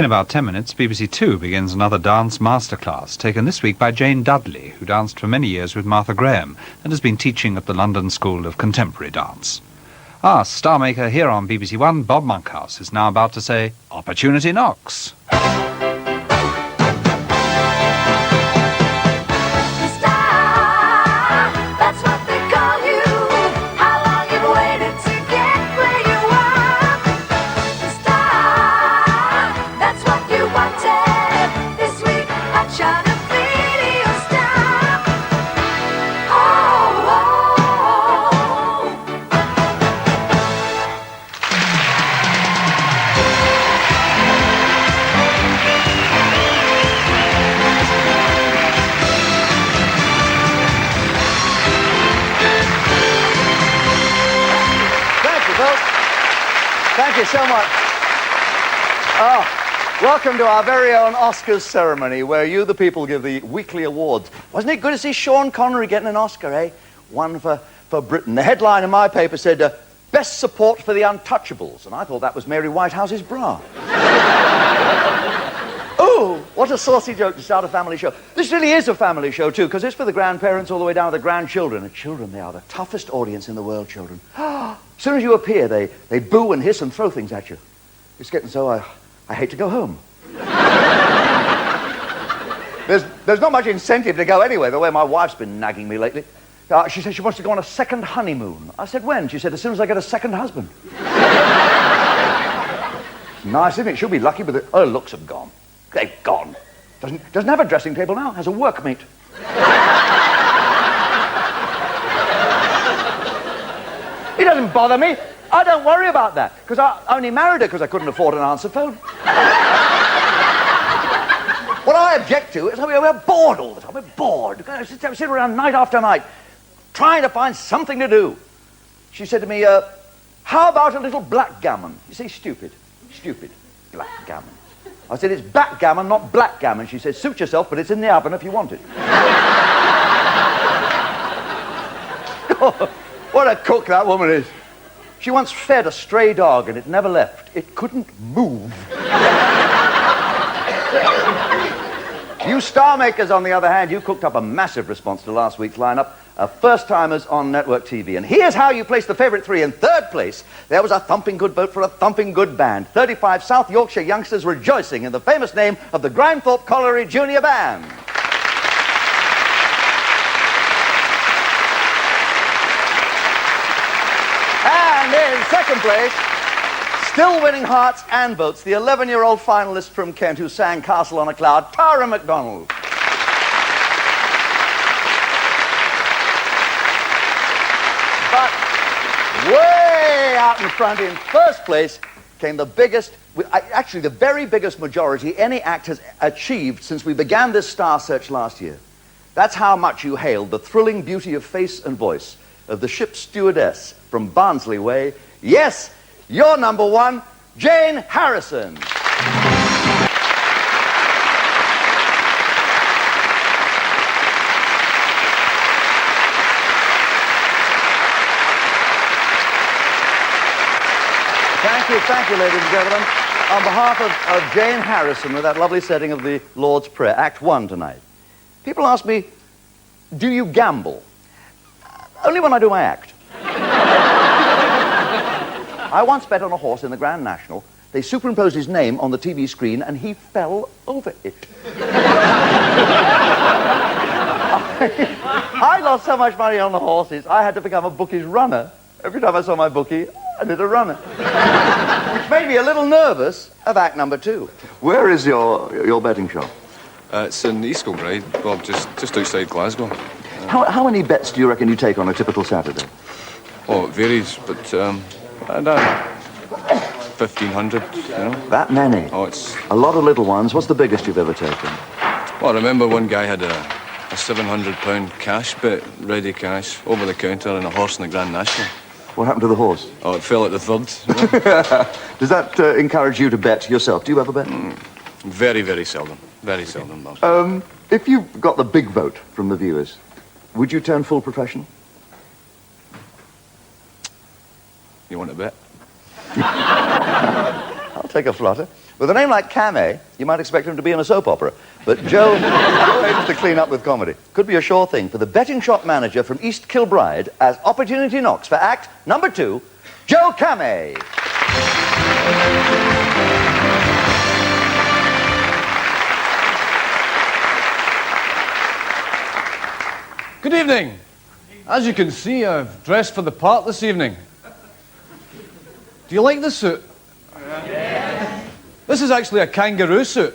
In about 10 minutes, BBC2 begins another dance masterclass, taken this week by Jane Dudley, who danced for many years with Martha Graham and has been teaching at the London School of Contemporary Dance. Our star maker here on BBC1, Bob Monkhouse, is now about to say, "Opportunity knocks." Thank you so much. Oh, welcome to our very own Oscars ceremony, where you, the people, give the weekly awards. Wasn't it good to see Sean Connery getting an Oscar, eh? One for Britain. The headline in my paper said, Best Support for the Untouchables, and I thought that was Mary Whitehouse's bra. Oh, what a saucy joke to start a family show. This really is a family show, too, because it's for the grandparents all the way down to the grandchildren. And children, they are the toughest audience in the world, children. As soon as you appear, they boo and hiss and throw things at you. It's getting so I hate to go home. There's not much incentive to go anyway, the way my wife's been nagging me lately. She said she wants to go on a second honeymoon. I said, when? She said, as soon as I get a second husband. Nice, isn't it? She'll be lucky, but her looks have gone. They've gone. Doesn't have a dressing table now, has a workmate. It doesn't bother me. I don't worry about that, because I only married her because I couldn't afford an answer phone. What I object to is we're bored all the time. We're bored. We sit around night after night trying to find something to do. She said to me, how about a little blackgammon? You say stupid. Stupid. Blackgammon. I said, it's backgammon, not blackgammon. She said, suit yourself, but it's in the oven if you want it. Oh, what a cook that woman is. She once fed a stray dog and it never left. It couldn't move. You star makers, on the other hand, you cooked up a massive response to last week's lineup of first-timers on network TV. And here's how you placed the favourite three. In third place, there was a thumping good vote for a thumping good band. 35 South Yorkshire youngsters rejoicing in the famous name of the Grimethorpe Colliery Junior Band. And in second place, still winning hearts and votes, the 11-year-old finalist from Kent who sang Castle on a Cloud, Tara MacDonald. But way out in front, in first place, came the biggest, actually the very biggest majority any act has achieved since we began this star search last year. That's how much you hailed the thrilling beauty of face and voice of the ship's stewardess from Barnsley Way. Yes, you're number one, Jane Harrison. Thank you, ladies and gentlemen. On behalf of Jane Harrison, with that lovely setting of the Lord's Prayer, Act 1 tonight. People ask me, do you gamble? Only when I do my act. I once bet on a horse in the Grand National. They superimposed his name on the TV screen and he fell over it. I lost so much money on the horses, I had to become a bookie's runner. Every time I saw my bookie, I did a runner. Which made me a little nervous of act number 2. Where is your betting shop? It's in East Kilbride, Bob, just outside Glasgow. How many bets do you reckon you take on a typical Saturday? Oh, it varies, but I don't know, 1,500, you know. That many? Oh, it's... A lot of little ones. What's the biggest you've ever taken? Well, I remember one guy had a £700 cash bet, ready cash, over the counter, and a horse in the Grand National. What happened to the horse? Oh, it fell at the third. You know? Does that encourage you to bet yourself? Do you ever bet? Very, very seldom. Very seldom, Bob. If you got the big vote from the viewers, would you turn full professional? You want to bet? I'll take a flutter. With a name like Camé, you might expect him to be in a soap opera. But Joe aims to clean up with comedy. Could be a sure thing for the betting shop manager from East Kilbride as opportunity knocks for act number 2, Joe Camé. Good evening. As you can see, I've dressed for the part this evening. Do you like the suit? Yeah. This is actually a kangaroo suit.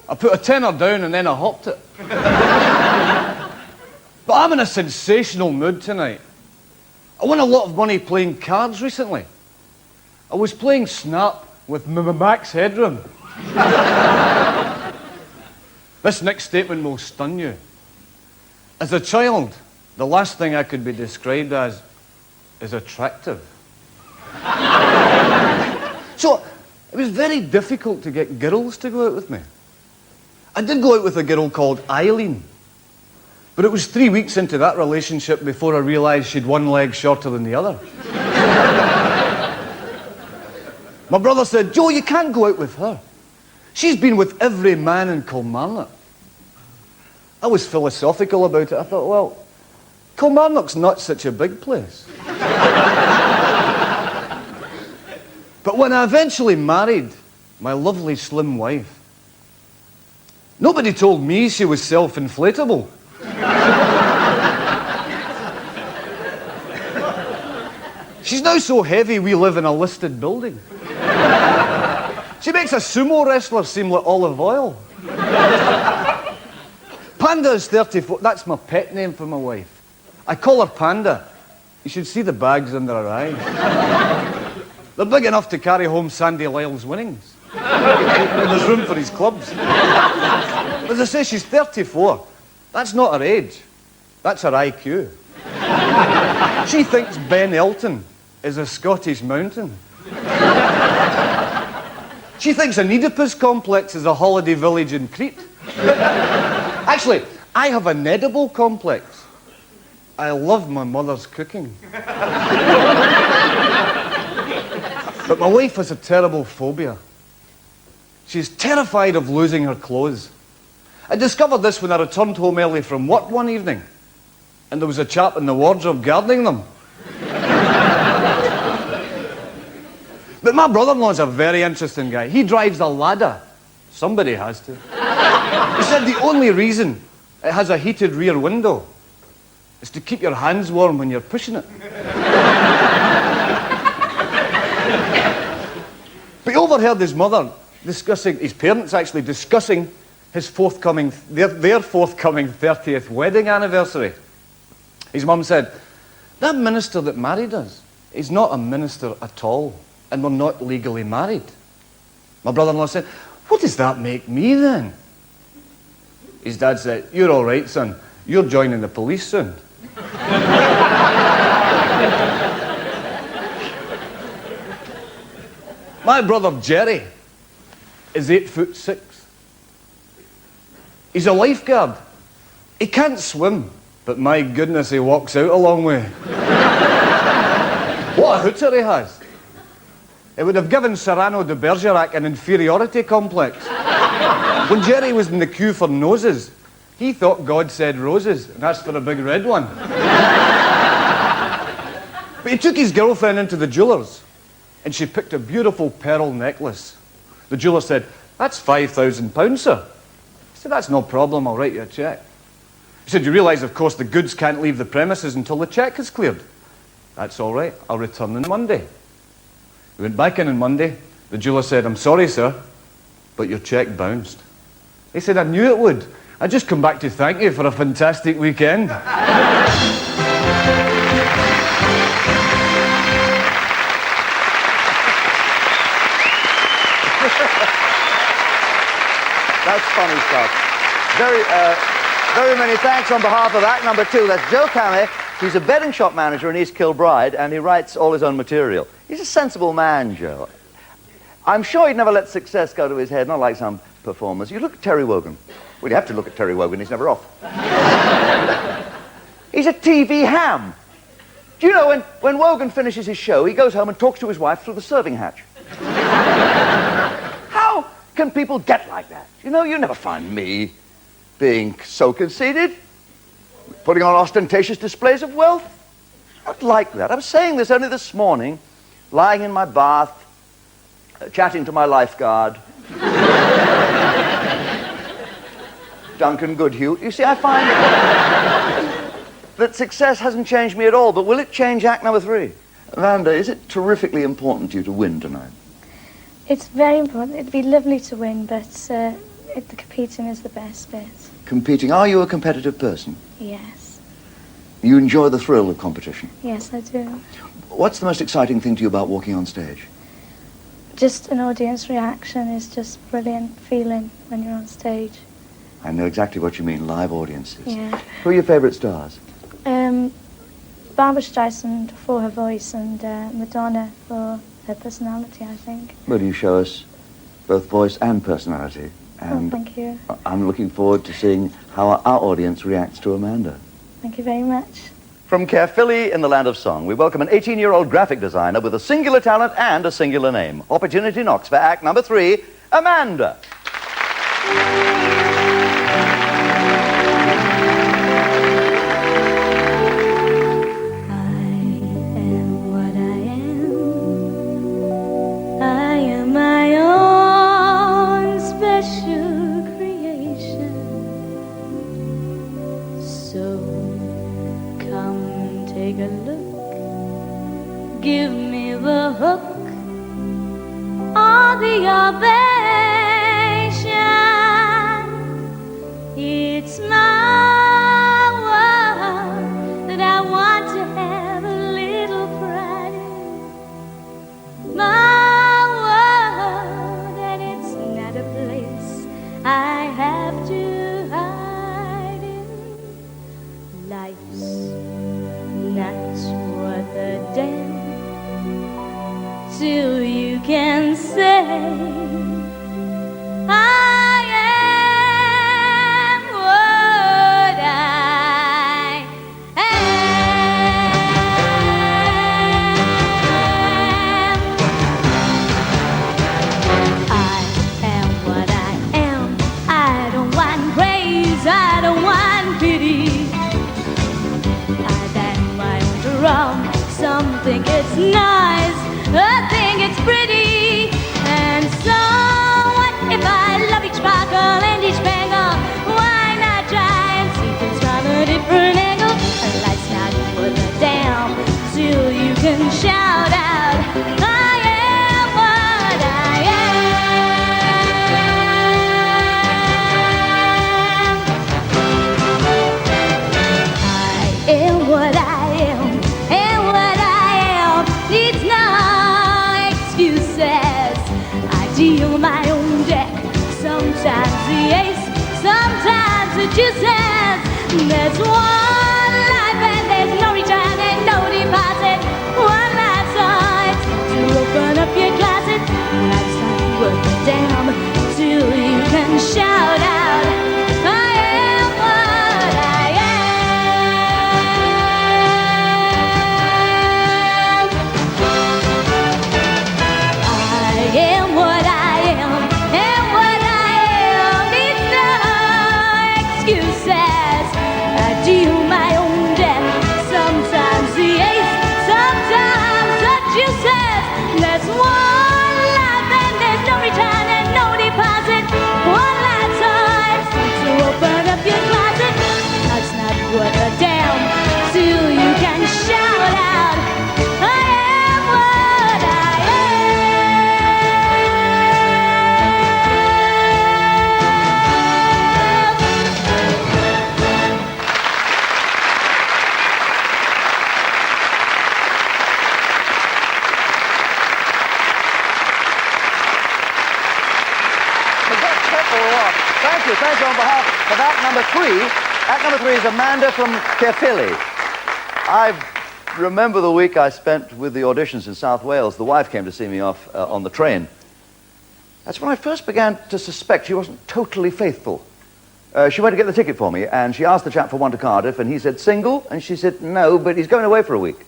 I put a tenner down and then I hopped it. But I'm in a sensational mood tonight. I won a lot of money playing cards recently. I was playing Snap with Max Headroom. This next statement will stun you. As a child, the last thing I could be described as is attractive. So, it was very difficult to get girls to go out with me. I did go out with a girl called Eileen, but it was 3 weeks into that relationship before I realised she'd one leg shorter than the other. My brother said, Joe, you can't go out with her. She's been with every man in Kilmarnock. I was philosophical about it. I thought, well, Kilmarnock's not such a big place. But when I eventually married my lovely slim wife, nobody told me she was self-inflatable. She's now so heavy we live in a listed building. She makes a sumo wrestler seem like olive oil. Panda is 34. That's my pet name for my wife. I call her Panda. You should see the bags under her eyes. They're big enough to carry home Sandy Lyle's winnings. And there's room for his clubs. As I say, she's 34. That's not her age. That's her IQ. She thinks Ben Elton is a Scottish mountain. She thinks an Oedipus complex is a holiday village in Crete. Actually, I have an edible complex. I love my mother's cooking. But my wife has a terrible phobia. She's terrified of losing her clothes. I discovered this when I returned home early from work one evening, and there was a chap in the wardrobe guarding them. But my brother-in-law's a very interesting guy. He drives a Lada. Somebody has to. He said the only reason it has a heated rear window is to keep your hands warm when you're pushing it. But he overheard his mother discussing, his parents actually discussing his forthcoming, their forthcoming 30th wedding anniversary. His mum said, that minister that married us is not a minister at all, and we're not legally married. My brother-in-law said, what does that make me then? His dad said, you're all right, son. You're joining the police soon. My brother Jerry is 8'6". He's a lifeguard. He can't swim, but my goodness, he walks out a long way. What a hooter he has. It would have given Cyrano de Bergerac an inferiority complex. When Jerry was in the queue for noses, he thought God said roses and asked for a big red one. But he took his girlfriend into the jeweller's, and she picked a beautiful pearl necklace. The jeweller said, that's £5,000, sir. He said, that's no problem, I'll write you a cheque. He said, you realise, of course, the goods can't leave the premises until the cheque is cleared. That's all right, I'll return on Monday. We went back in on Monday. The jeweller said, I'm sorry, sir, but your cheque bounced. He said, I knew it would. I'd just come back to thank you for a fantastic weekend. That's funny stuff. Very many thanks on behalf of act number 2. That's Joe Camé. He's a betting shop manager in East Kilbride, and he writes all his own material. He's a sensible man, Joe. I'm sure he'd never let success go to his head, not like some performers. You look at Terry Wogan. Well, you have to look at Terry Wogan. He's never off. He's a TV ham. Do you know, when Wogan finishes his show, he goes home and talks to his wife through the serving hatch. can people get like that? You know, you never find me being so conceited, putting on ostentatious displays of wealth. Not like that. I was saying this only this morning, lying in my bath, chatting to my lifeguard, Duncan Goodhue. You see, I find that success hasn't changed me at all, but will it change act number 3? Amanda, is it terrifically important to you to win tonight? It's very important. It'd be lovely to win, but the competing is the best bit. Competing. Are you a competitive person? Yes. You enjoy the thrill of competition? Yes, I do. What's the most exciting thing to you about walking on stage? Just an audience reaction is just brilliant feeling when you're on stage. I know exactly what you mean, live audiences. Yeah. Who are your favourite stars? Barbara Streisand for her voice and Madonna for her personality, I think. Well, you show us both voice and personality. And thank you. I'm looking forward to seeing how our audience reacts to Amanda. Thank you very much. From Caerphilly in the land of song, we welcome an 18-year-old graphic designer with a singular talent and a singular name. Opportunity knocks for act number 3, Amanda. Take a look, give me the hook or the ovation. It's my world that I want to have a little pride in. My world, and it's not a place I have to hide in. Life's not worth a damn till you can say I am what I am. I am what I am. I don't want praise, I don't want pity. Wrong. Some think it's nice, I think it's pretty. And so what if I love each sparkle and each bangle? Why not try and see things from a different angle? Life's not worth a damn till you can shout out I am what I am. I am what I am. Deal my own deck. Sometimes the ace, sometimes the deuces. There's one life and there's no return and no deposit. One last chance to open up your closet. Life's not worth a damn till you can shout out I am what I am. I am what I am, and what I am needs no excuses. I deal my own death, sometimes the ace, sometimes the juices. There's one life and there's no return and no deposit. One last chance to open up your closet. That's not worth a damn till you can shout out I am what I Thank you on behalf of act number 3. Act number 3 is Amanda from Caerphilly. I remember the week I spent with the auditions in South Wales. The wife came to see me off on the train. That's when I first began to suspect she wasn't totally faithful. She went to get the ticket for me, and she asked the chap for one to Cardiff, and he said, single? And she said, no, but he's going away for a week.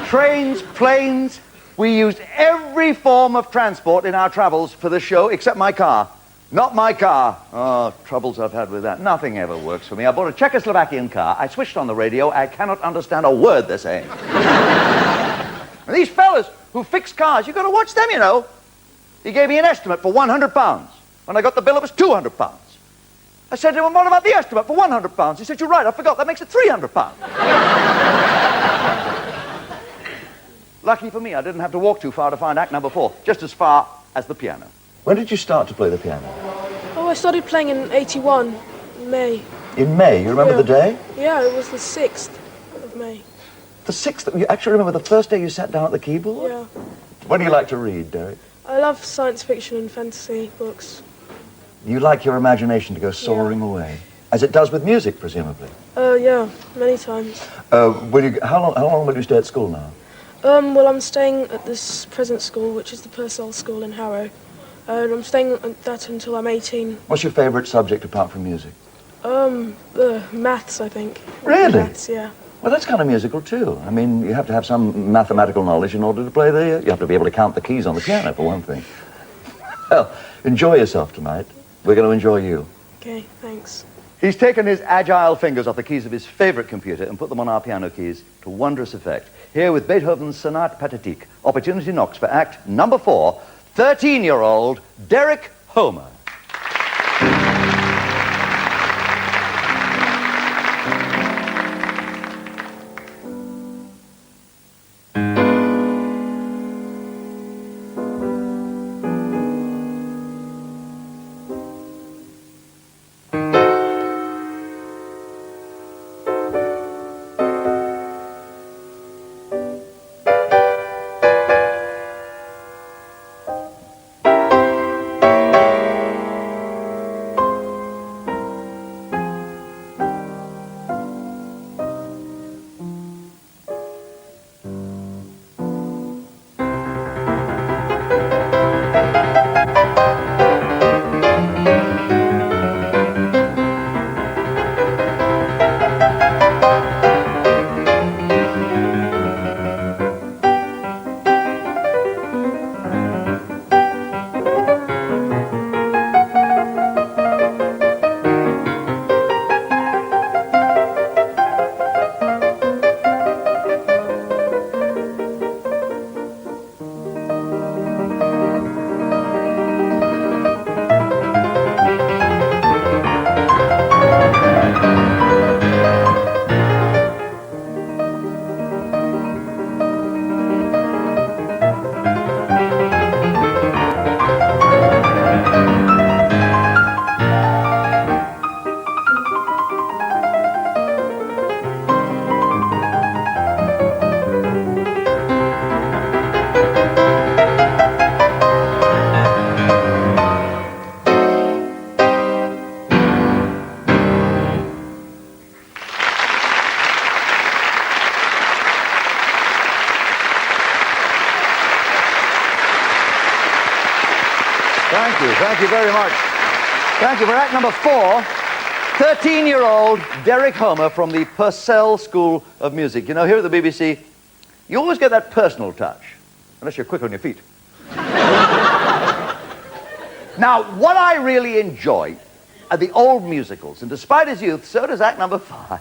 Trains, planes, We used every form of transport in our travels for the show except my car. Not my car. Oh, troubles I've had with that. Nothing ever works for me. I bought a Czechoslovakian car. I switched on the radio. I cannot understand a word they're saying. And these fellas who fix cars, you've got to watch them, you know. He gave me an estimate for £100. When I got the bill, it was £200. I said to him, what about the estimate for £100? He said, you're right, I forgot. That makes it £300. Lucky for me, I didn't have to walk too far to find act number 4, just as far as the piano. When did you start to play the piano? Oh, I started playing in 81, in May. In May? You remember the day? Yeah, it was the 6th of May. The 6th? You actually remember the first day you sat down at the keyboard? Yeah. What do you like to read, Derek? I love science fiction and fantasy books. You like your imagination to go soaring away, as it does with music, presumably. Yeah, many times. How long will you stay at school now? Well, I'm staying at this present school, which is the Purcell School in Harrow. And I'm staying at that until I'm 18. What's your favourite subject apart from music? Maths, I think. Really? Maths, yeah. Well, that's kind of musical, too. I mean, you have to have some mathematical knowledge in order to play the... You have to be able to count the keys on the piano, for one thing. Well, enjoy yourself tonight. We're going to enjoy you. Okay, thanks. He's taken his agile fingers off the keys of his favourite computer and put them on our piano keys to wondrous effect. Here with Beethoven's Sonate Pathétique, opportunity knocks for act number 4, 13-year-old Derek Homer. Thank you very much. Thank you for act number 4, 13-year-old Derek Homer from the Purcell School of Music. You know, here at the BBC, you always get that personal touch, unless you're quick on your feet. Now, what I really enjoy are the old musicals, and despite his youth, so does act number 5.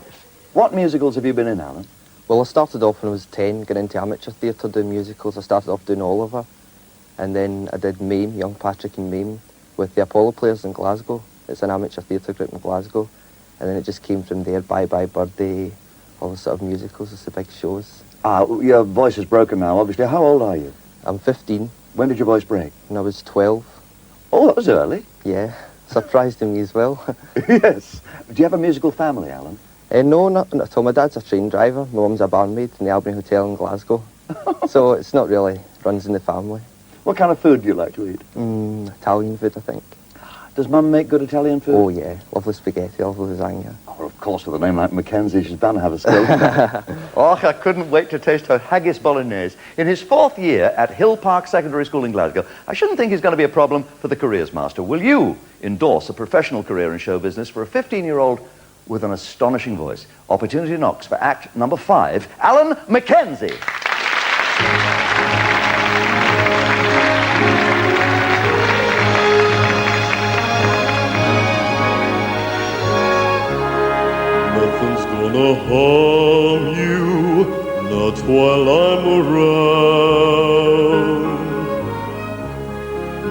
What musicals have you been in, Alan? Well, I started off when I was 10, getting into amateur theatre, doing musicals. I started off doing Oliver, and then I did Mame, Young Patrick and Mame, with the Apollo Players in Glasgow. It's an amateur theatre group in Glasgow. And then it just came from there, Bye Bye Birdie, all the sort of musicals, it's the big shows. Your voice is broken now, obviously. How old are you? I'm 15. When did your voice break? When I was 12. Oh, that was early. Yeah, surprised me as well. Yes. Do you have a musical family, Alan? No, not at all. My dad's a train driver. My mum's a barmaid in the Albany Hotel in Glasgow. So it's not really, runs in the family. What kind of food do you like to eat? Italian food, I think. Does Mum make good Italian food? Oh, yeah. Lovely spaghetti, lovely lasagna. Oh, of course, with a name like Mackenzie, she's bound to have a skill. Oh, I couldn't wait to taste her haggis bolognese. In his 4th year at Hill Park Secondary School in Glasgow, I shouldn't think he's going to be a problem for the careers master. Will you endorse a professional career in show business for a 15-year-old with an astonishing voice? Opportunity knocks for act number 5, Alan Mackenzie.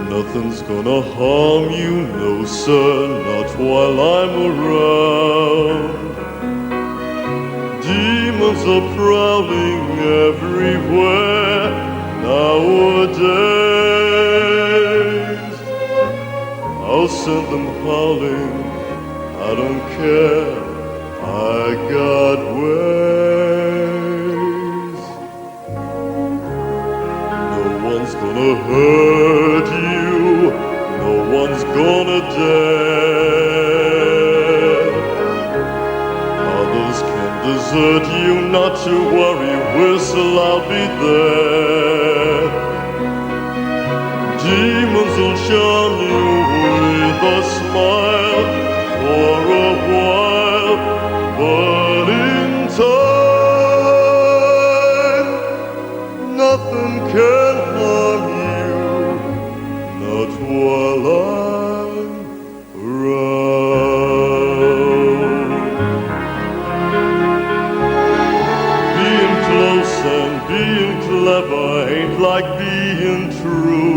Nothing's gonna harm you, no sir, not while I'm around. Demons are prowling everywhere nowadays. I'll send them howling, I don't care, I got ways. No one's gonna hurt you, no one's gonna dare. Others can desert you, not to worry, whistle, I'll be there. Demons will charm you with a smile for a while, but in time, nothing can harm you, not while I'm around. Being close and being clever ain't like being true.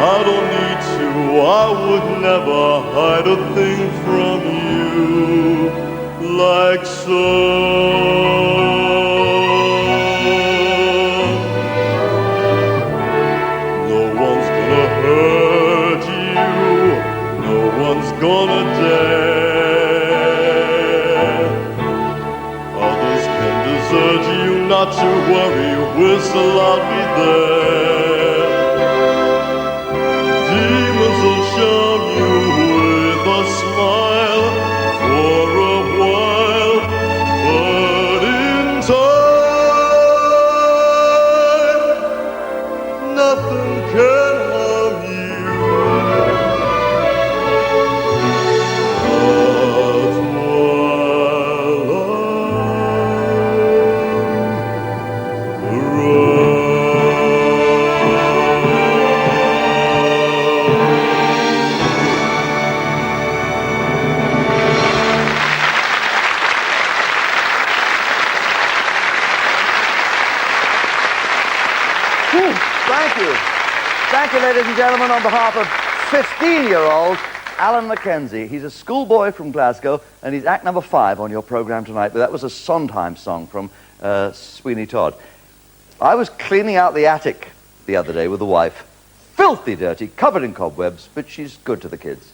I don't need to, I would never hide a thing from you, like so. No one's gonna hurt you, no one's gonna dare. Others can desert you, not to worry, whistle, I'll be there. Demons will charm you with a smile for a while, but in time, nothing can harm you. Not while I'm around. Thank you. Thank you, ladies and gentlemen, on behalf of 15-year-old Alan Mackenzie. He's a schoolboy from Glasgow, and he's act number 5 on your program tonight. But that was a Sondheim song from Sweeney Todd. I was cleaning out the attic the other day with the wife. Filthy dirty, covered in cobwebs, but she's good to the kids.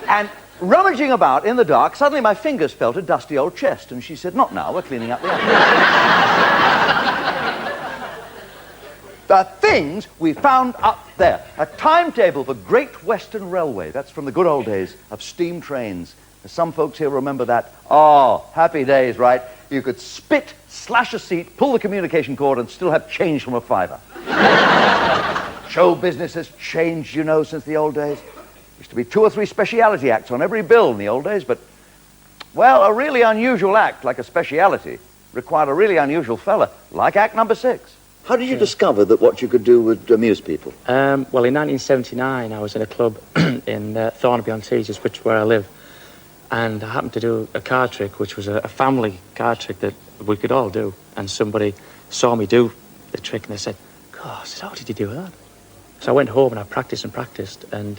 And rummaging about in the dark, suddenly my fingers felt a dusty old chest, and she said, "Not now, we're cleaning out the attic." The things we found up there. A timetable for Great Western Railway. That's from the good old days of steam trains. Some folks here remember that. Oh, happy days, right? You could spit, slash a seat, pull the communication cord, and still have change from a fiver. Show business has changed, you know, since the old days. Used to be 2 or 3 speciality acts on every bill in the old days, but, well, a really unusual act, like a speciality, required a really unusual fella, like act number 6. How did you discover that what you could do would amuse people? Well, in 1979, I was in a club in Thornaby-on-Tees, which is where I live, and I happened to do a card trick, which was a family card trick that we could all do. And somebody saw me do the trick, and they said, "Gosh, how did you do that?" So I went home and I practiced, and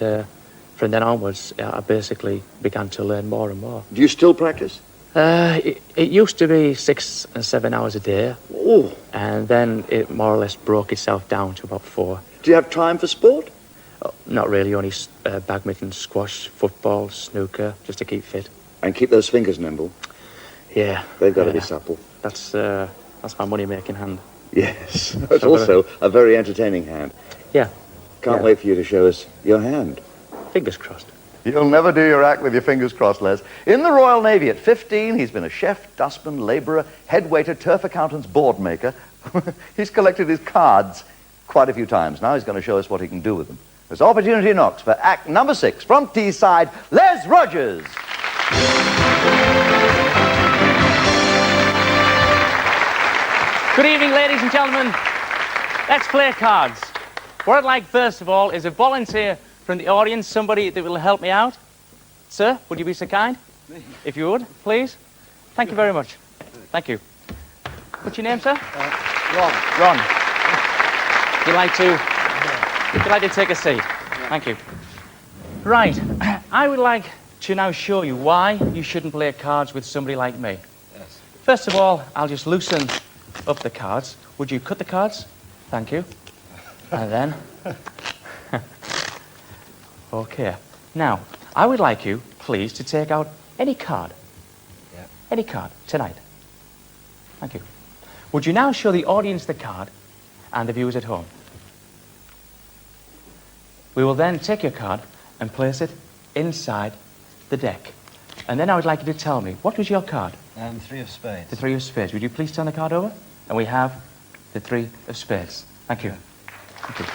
from then onwards, I basically began to learn more and more. Do you still practice? It used to be 6 and 7 hours a day. Oh. And then it more or less broke itself down to about 4. Do you have time for sport? Oh, not really, only badminton, squash, football, snooker, just to keep fit. And keep those fingers nimble. Yeah. They've got to be supple. That's my money-making hand. Yes. It's also a very entertaining hand. Yeah. Can't wait for you to show us your hand. Fingers crossed. You'll never do your act with your fingers crossed, Les. In the Royal Navy at 15, he's been a chef, dustman, labourer, head waiter, turf accountant's board maker. He's collected his cards quite a few times. Now he's going to show us what he can do with them. There's opportunity knocks for act number 6. From Teesside, Les Rogers. Good evening, ladies and gentlemen. Let's play cards. What I'd like, first of all, is a volunteer from the audience, somebody that will help me out. Sir, would you be so kind? If you would, please. Thank you very much. Thank you. What's your name, sir? Ron. Ron. Would you like to take a seat? Thank you. Right, I would like to now show you why you shouldn't play cards with somebody like me. Yes. First of all, I'll just loosen up the cards. Would you cut the cards? Thank you. And then... Okay. Now, I would like you, please, to take out any card. Yeah. Any card, tonight. Thank you. Would you now show the audience the card and the viewers at home? We will then take your card and place it inside the deck. And then I would like you to tell me, what was your card? 3 of spades. The 3 of spades. Would you please turn the card over? And we have the 3 of spades. Thank you. Thank you.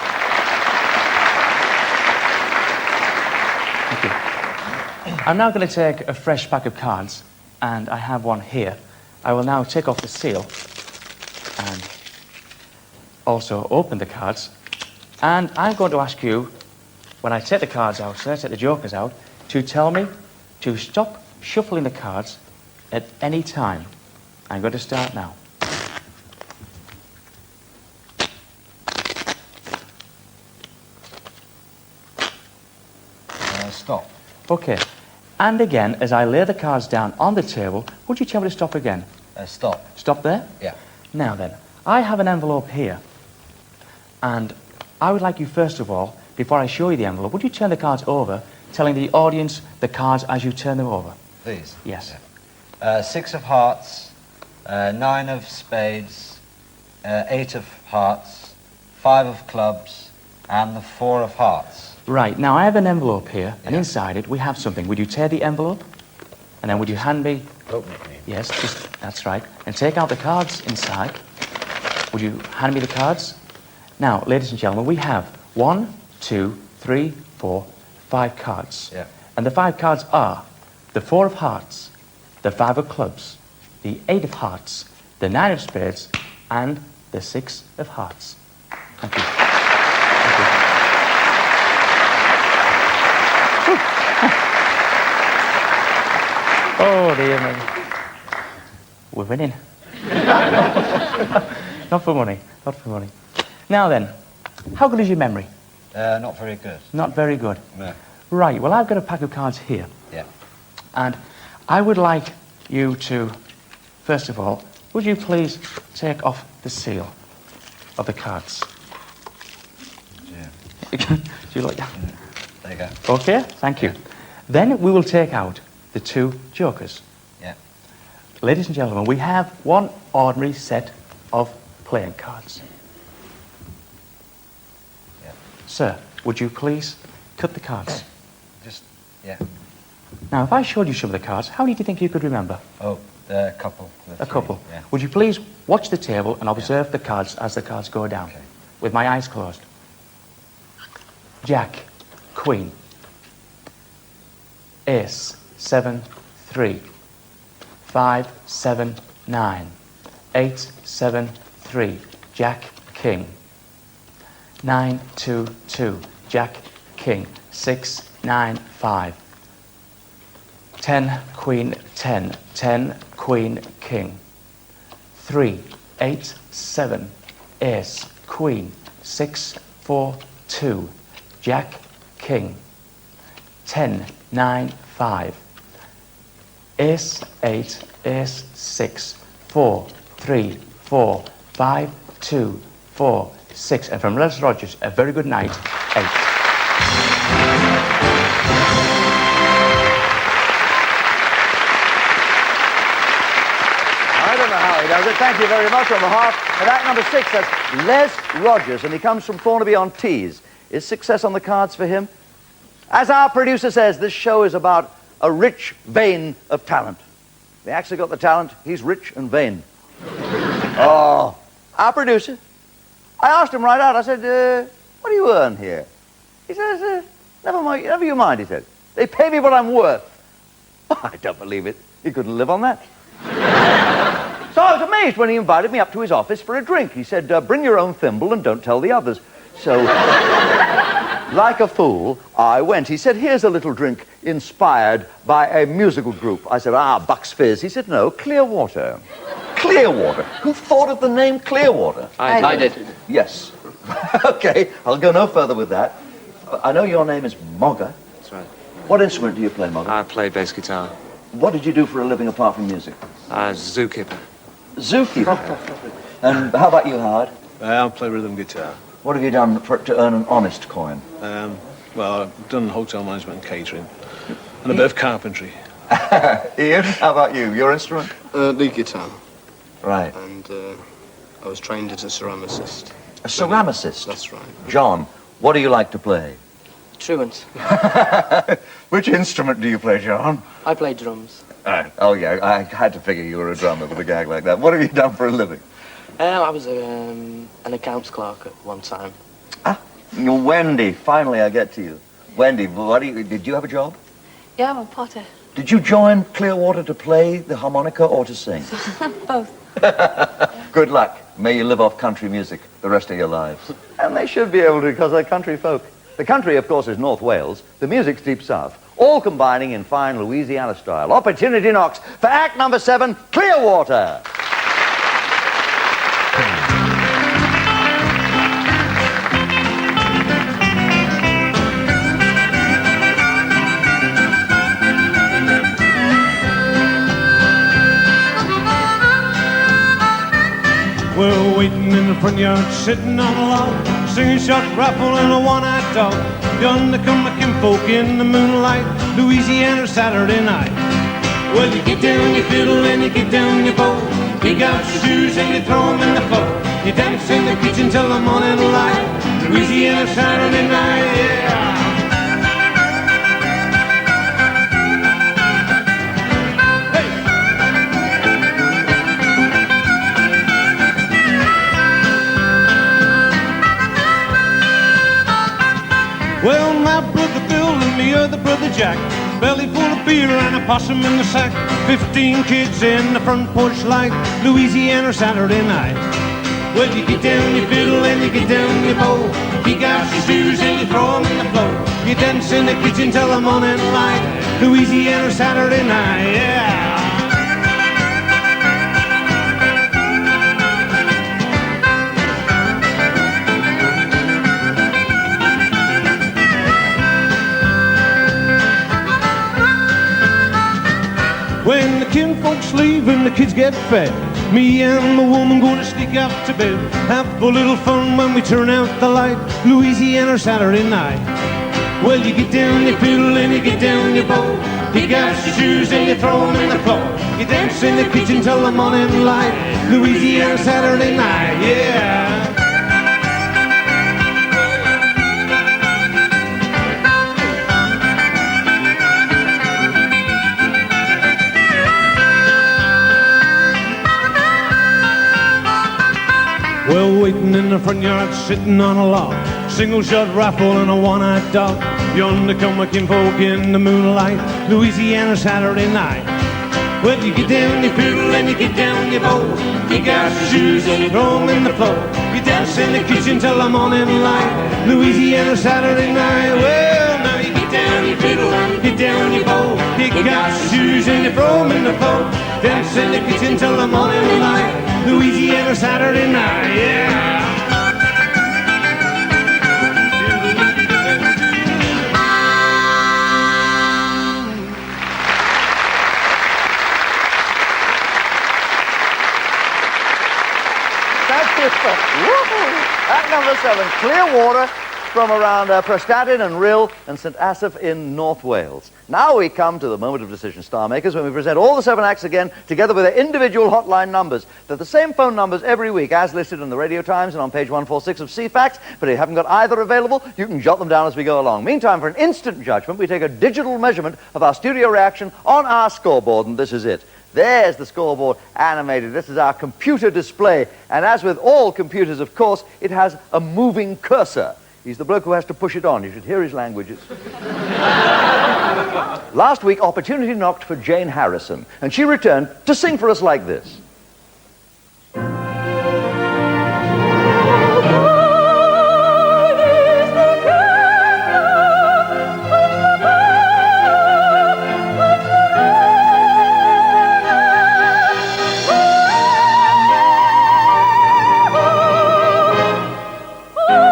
Thank you. I'm now going to take a fresh pack of cards, and I have one here. I will now take off the seal and also open the cards. And I'm going to ask you, when I take the cards out, so I take the jokers out, to tell me to stop shuffling the cards at any time. I'm going to start now. Stop. Okay. And again, as I lay the cards down on the table, would you tell me to stop again? Stop. Stop there? Yeah. Now then, I have an envelope here. And I would like you, first of all, before I show you the envelope, would you turn the cards over, telling the audience the cards as you turn them over? These? Yes. Yeah. 6 of hearts, 9 of spades, 8 of hearts, 5 of clubs, and the 4 of hearts. Right, now I have an envelope here, and Yeah. inside it we have something. Would you tear the envelope? And then would you hand me... Open it, please. Yes, that's right. And take out the cards inside. Would you hand me the cards? Now, ladies and gentlemen, we have 1, 2, 3, 4, 5 cards. Yeah. And the 5 cards are the 4 of hearts, the 5 of clubs, the 8 of hearts, the 9 of spades, and the 6 of hearts. Thank you. Thank you. Oh, dear me. We're winning. Not for money. Not for money. Now then, how good is your memory? Not very good. Not very good. No. Right, well, I've got a pack of cards here. Yeah. And I would like you to, first of all, would you please take off the seal of the cards? Yeah. Do you like that? There you go. Okay, thank you. Then we will take out the 2 jokers. Yeah. Ladies and gentlemen, we have one ordinary set of playing cards. Yeah. Sir, would you please cut the cards? Just, yeah. Now, if I showed you some of the cards, how many do you think you could remember? Oh, a couple. A couple. Yeah. Would you please watch the table and observe the cards as the cards go down? Okay. With my eyes closed. Jack, Queen, Ace, 7, 3, 5, 7, 9, 8, 7, 3, Jack, King, 9, 2, 2, Jack, King, 6, 9, 5, 10, Queen, 10, 10, Queen, King, 3, 8, 7, Ace, Queen, 6, 4, 2, Jack, King, 10, 9, 5, Ace, 8, Ace, 6, 4, 3, 4, 5, 2, 4, 6. And from Les Rogers, a very good night, 8. I don't know how he does it. Thank you very much on behalf of act number 6. That's Les Rogers, and he comes from Thornaby-on-Tees. Is success on the cards for him? As our producer says, this show is about a rich vein of talent. They actually got the talent. He's rich and vain. Oh, our producer. I asked him right out. I said, what do you earn here? He says, never mind, never you mind, he said. They pay me what I'm worth. I don't believe it. He couldn't live on that. So I was amazed when he invited me up to his office for a drink. He said, bring your own thimble and don't tell the others. So, like a fool, I went. He said, here's a little drink inspired by a musical group. I said, Bucks Fizz. He said, no, Clearwater. Clearwater. Who thought of the name Clearwater? I did. Yes. Okay, I'll go no further with that. I know your name is Mogger. That's right. What instrument do you play, Mogger? I play bass guitar. What did you do for a living apart from music? Zookeeper. Zookeeper. And how about you, Howard? I play rhythm guitar. What have you done to earn an honest coin? Well, I've done hotel management and catering, and a bit of carpentry. Ian, how about you? Your instrument? Lead guitar. Right. And I was trained as a ceramicist. A ceramicist? That's right. John, what do you like to play? Truant. Which instrument do you play, John? I play drums. Oh, yeah, I had to figure you were a drummer with a gag like that. What have you done for a living? I was an accounts clerk at one time. Wendy, finally I get to you. Wendy, did you have a job? Yeah, I'm a potter. Did you join Clearwater to play the harmonica or to sing? Both. Good luck. May you live off country music the rest of your lives. And they should be able to, because they're country folk. The country, of course, is North Wales. The music's Deep South. All combining in fine Louisiana style. Opportunity knocks for act number 7, Clearwater. We're waiting in the front yard, sitting on a log, singing shot rifle and a one-eyed dog. Yonder come my kinfolk in the moonlight, Louisiana Saturday night. Well, you get down your fiddle and you get down your bow, kick out your shoes and you throw them in the floor. You dance in the kitchen till the morning light, Louisiana Saturday night, yeah. Well, my brother Bill and me other brother Jack, belly full of beer and a possum in the sack, 15 kids in the front porch light, Louisiana Saturday night. Well, you get down your fiddle and you get down your bow, kick out your shoes and you throw them in the floor. You dance in the kitchen till the morning light, Louisiana Saturday night, yeah. When the kinfolks leave and the kids get fed, me and the woman gonna sneak out to bed, have a little fun when we turn out the light, Louisiana Saturday night. Well, you get down your fiddle and you get down your bow, pick out your shoes and you throw them in the floor. You dance in the kitchen till the morning light, Louisiana Saturday night, yeah. Well, waiting in the front yard, sitting on a log, single-shot rifle and a one-eyed dog. Yonder come my kinfolk in the moonlight, Louisiana Saturday night. Well, you get down your fiddle and you get down your bow, kick out your shoes and you throw them in the floor. You dance in the kitchen till the morning light, Louisiana Saturday night. Well, now you get down your fiddle and you get down your bow, kick out your shoes and you throw them in the floor. Dance in the kitchen till the morning light, Louisiana Saturday night, yeah. That's it. Woohoo! Act number 7, Clearwater, from around Prestatyn and Rhyl and St Asaph in North Wales. Now we come to the moment of decision, Star Makers, when we present all the 7 acts again, together with their individual hotline numbers. They're the same phone numbers every week, as listed in the Radio Times and on page 146 of CFAX, but if you haven't got either available, you can jot them down as we go along. Meantime, for an instant judgment, we take a digital measurement of our studio reaction on our scoreboard, and this is it. There's the scoreboard animated. This is our computer display, and as with all computers, of course, it has a moving cursor. He's the bloke who has to push it on. You should hear his languages. Last week, opportunity knocked for Jane Harrison, and she returned to sing for us like this. Oh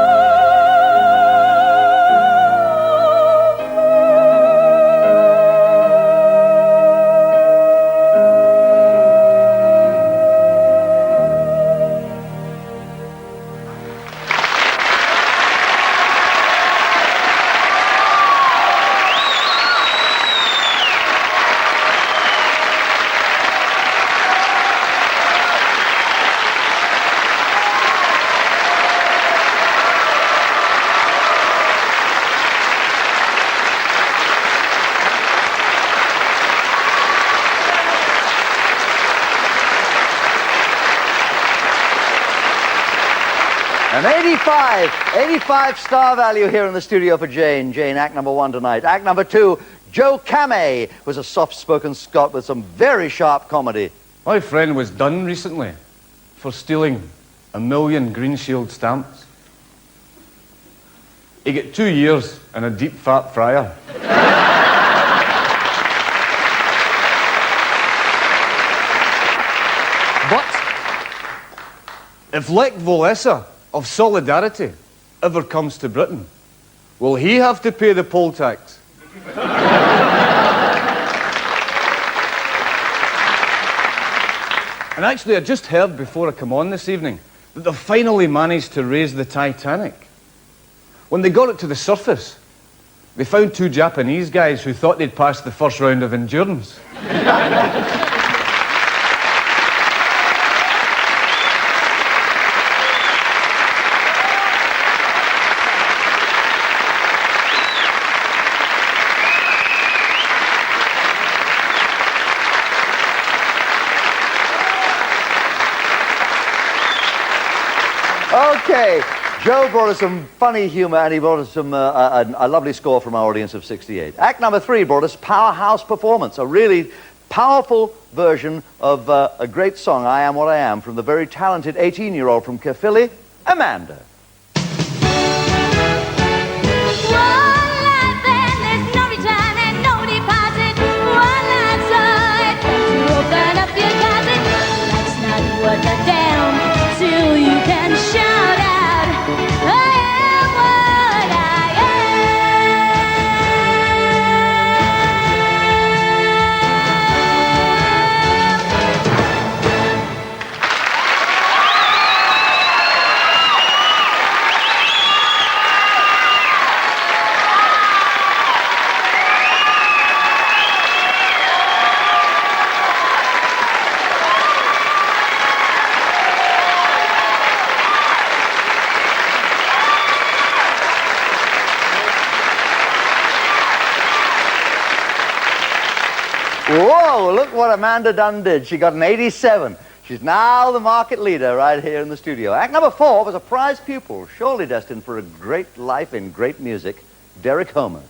An 85 star value here in the studio for Jane. Jane, act number 1 tonight. Act number 2, Joe Camay was a soft-spoken Scot with some very sharp comedy. My friend was done recently for stealing 1 million Green Shield stamps. He got 2 years and a deep fat fryer. But if Lech Walesa of Solidarity ever comes to Britain, will he have to pay the poll tax? And actually, I just heard before I come on this evening that they've finally managed to raise the Titanic. When they got it to the surface, they found 2 Japanese guys who thought they'd passed the first round of endurance. Okay, Joe brought us some funny humor and he brought us some a lovely score from our audience of 68. Act number 3 brought us Powerhouse Performance, a really powerful version of a great song, I Am What I Am, from the very talented 18-year-old from Caerphilly, Amanda. Whoa, look what Amanda Dunn did. She got an 87. She's now the market leader right here in the studio. Act number 4 was a prize pupil, surely destined for a great life in great music, Derek Homer.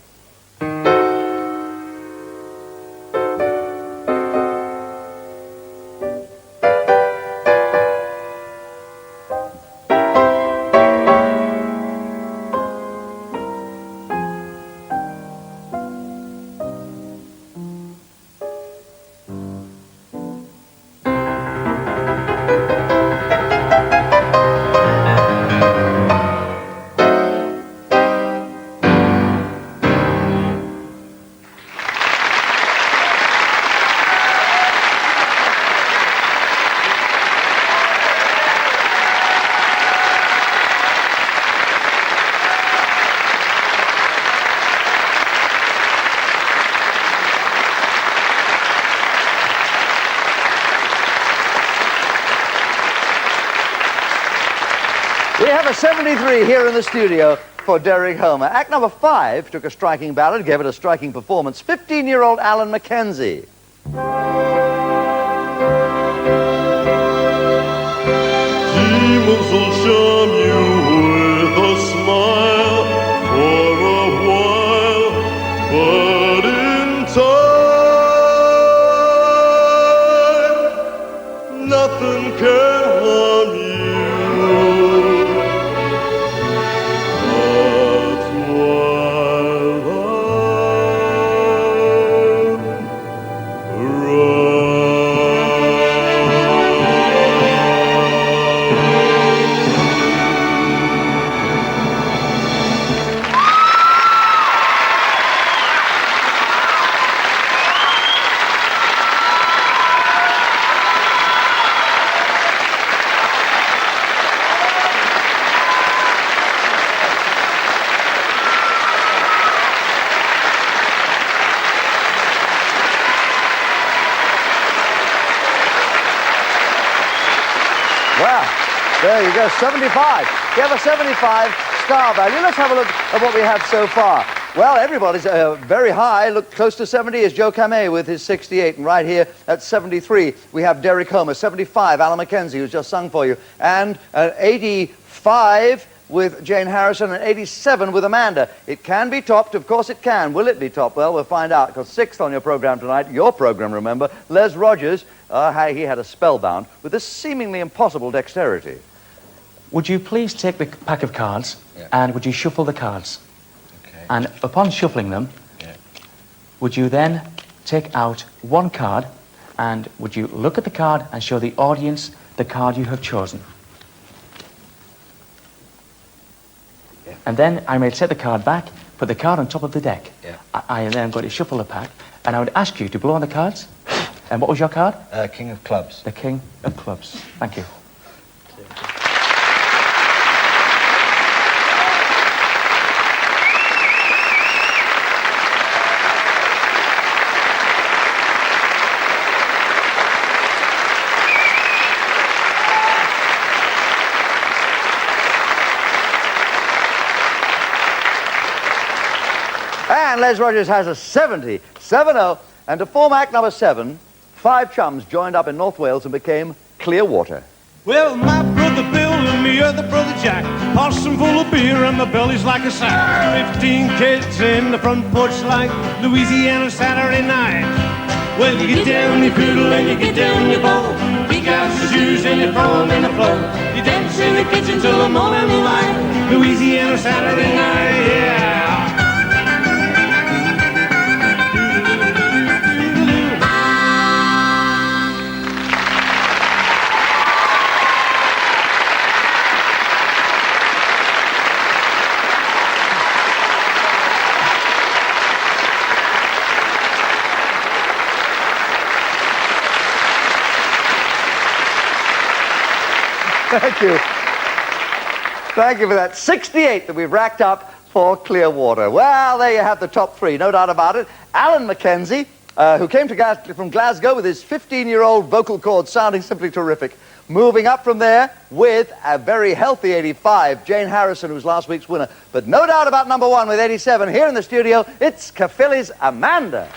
We have a 73 here in the studio for Derek Homer. Act number 5 took a striking ballad, gave it a striking performance. 15-year-old Alan Mackenzie. Demons will charm you with a smile for a while, but in time, nothing can harm you. Well, there you go, 75. We have a 75 star value. Let's have a look at what we have so far. Well, everybody's very high. Look, close to 70 is Joe Camay with his 68. And right here at 73, we have Derek Homer. 75, Alan McKenzie, who's just sung for you. And 85 with Jane Harrison, and 87 with Amanda. It can be topped. Of course it can. Will it be topped? Well, we'll find out. Because sixth on your program tonight, your program, remember, Les Rogers, he had a spellbound with this seemingly impossible dexterity. Would you please take the pack of cards and would you shuffle the cards? Okay. And upon shuffling them, would you then take out one card and would you look at the card and show the audience the card you have chosen? And then I may set the card back, put the card on top of the deck. I am then going to shuffle the pack and I would ask you to blow on the cards. And what was your card? King of Clubs. The King of Clubs. Thank you. And Les Rogers has a 70, 7-0. And to form act number 7, 5 chums joined up in North Wales and became Clearwater. Well, my brother Bill and me other brother Jack, possum full of beer and my belly's like a sack. 15 kids in the front porch like Louisiana Saturday night. Well, you get down your poodle and you get down your bow, kick out your shoes and you throw them in the floor. You dance in the kitchen till the morning light. Louisiana Saturday night, yeah. Thank you. Thank you for that. 68 that we've racked up for Clearwater. Well, there you have the top 3, no doubt about it. Alan McKenzie, who came from Glasgow with his 15-year-old vocal cords sounding simply terrific. Moving up from there with a very healthy 85, Jane Harrison, who was last week's winner. But no doubt about number 1 with 87. Here in the studio, it's Caerphilly's Amanda.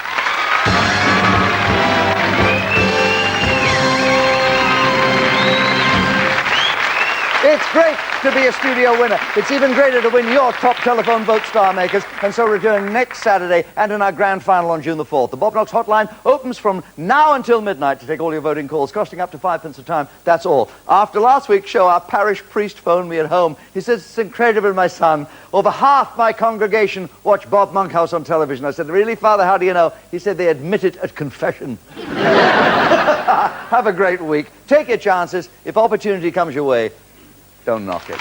It's great to be a studio winner. It's even greater to win your top telephone vote star makers. And so return next Saturday and in our grand final on June the 4th. The Bob Knox hotline opens from now until midnight to take all your voting calls, costing up to 5 pence a time. That's all. After last week's show, our parish priest phoned me at home. He says, "It's incredible, my son. Over half my congregation watch Bob Monkhouse on television." I said, "Really, Father? How do you know?" He said, "They admit it at confession." Have a great week. Take your chances. If opportunity comes your way, don't knock it.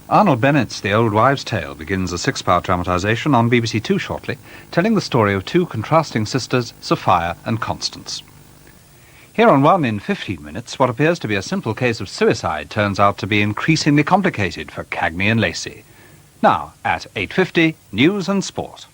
Arnold Bennett's The Old Wives' Tale begins a 6-part dramatisation on BBC2 shortly, telling the story of 2 contrasting sisters, Sophia and Constance. Here on 1 in 15 minutes, what appears to be a simple case of suicide turns out to be increasingly complicated for Cagney and Lacey. Now, at 8:50, News and Sport.